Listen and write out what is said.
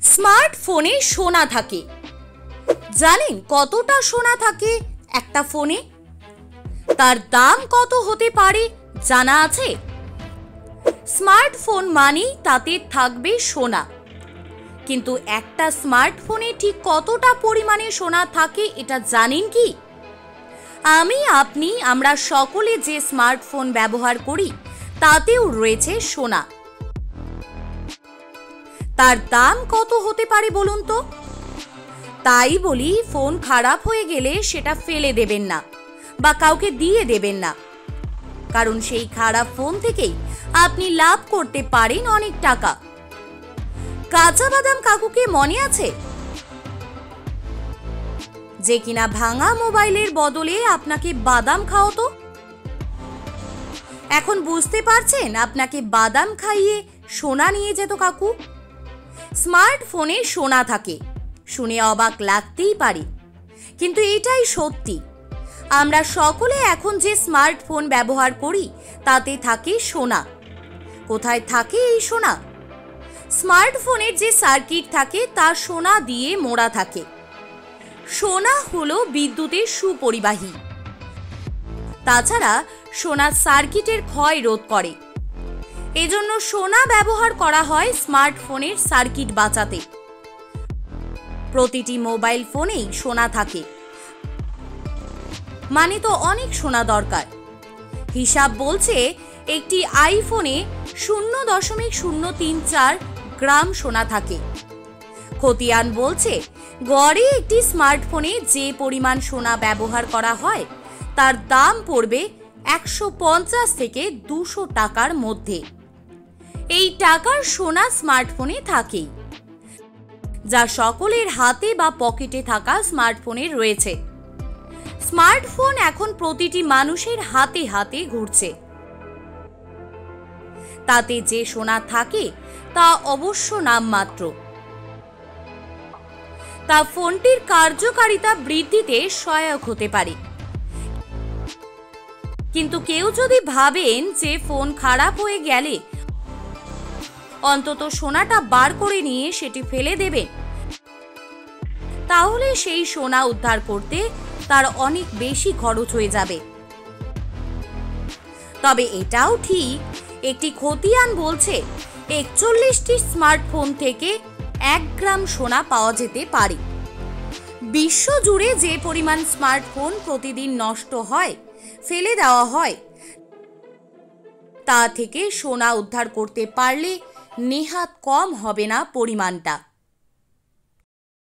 স্মার্টফোনে সোনা থাকে। জানেন কতটা সোনা থাকে একটা ফোনে? তার দাম কত হতে পারে জানা আছে? স্মার্টফোন মানেই তাতে থাকবে সোনা, কিন্তু একটা স্মার্টফোনে ঠিক কতটা পরিমাণে সোনা থাকে এটা জানেন কি? আমরা সকলে যে স্মার্টফোন ব্যবহার করি তাতেও রয়েছে সোনা। তার দাম কত হতে পারে বলুন তো? তাই বলি, ফোন খারাপ হয়ে গেলে সেটা ফেলে দেবেন না বা কাউকে দিয়ে দেবেন না, কারণ সেই খারাপ ফোন থেকেই আপনি লাভ করতে পারেন অনেক টাকা। কাঁচা বাদাম কাকুকে মনে আছে? যে কিনা ভাঙা মোবাইলের বদলে আপনাকে বাদাম খাওয়াতো। এখন বুঝতে পারছেন আপনাকে বাদাম খাইয়ে সোনা নিয়ে যেত কাকু। স্মার্টফোনে সোনা থাকে শুনে অবাক লাগতেই পারে, কিন্তু এটাই সত্যি। আমরা সকলে এখন যে স্মার্টফোন ব্যবহার করি তাতে থাকে সোনা। কোথায় থাকে এই সোনা? স্মার্টফোনের যে সার্কিট থাকে তা সোনা দিয়ে মোড়া থাকে। সোনা হলো বিদ্যুতের সুপরিবাহী। তাছাড়া সোনা সার্কিটের ক্ষয় রোধ করে। এজন্য সোনা ব্যবহার করা হয় স্মার্টফোনের সার্কিট বাঁচাতে। প্রতিটি মোবাইল ফোনেই সোনা থাকে, মানে তো অনেক সোনা দরকার। হিসাব বলছে একটি আইফোনে 0.034 গ্রাম সোনা থাকে। খতিয়ান বলছে গড়ে একটি স্মার্টফোনে যে পরিমাণ সোনা ব্যবহার করা হয় তার দাম পড়বে 150 থেকে 200 টাকার মধ্যে। এই টাকার সোনা স্মার্টফোনে থাকেই, যা সকলের হাতে বা পকেটে থাকা স্মার্টফোনে রয়েছে। স্মার্টফোন এখন প্রতিটি মানুষের হাতে হাতে ঘুরছে। তাতে যে সোনা থাকে তা অবশ্য নামমাত্র। তা ফোনটির কার্যকারিতা বৃদ্ধিতে সহায়ক হতে পারে। কিন্তু কেউ যদি ভাবেন যে ফোন খারাপ হয়ে গেলে অন্তত সোনাটা বার করে নিয়ে সেটি ফেলে দেবেন, তাহলে সেই সোনা উদ্ধার করতে তার অনেক বেশি খরচ হয়ে যাবে। তবে এটাও ঠিক, একটি খতিয়ান বলছে 41টি স্মার্টফোন থেকে 1 গ্রাম সোনা পাওয়া যেতে পারে। বিশ্বজুড়ে যে পরিমাণ স্মার্টফোন প্রতিদিন নষ্ট হয়, ফেলে দেওয়া হয়, তা থেকে সোনা উদ্ধার করতে পারলে নেহাত কম হবে না পরিমাণটা।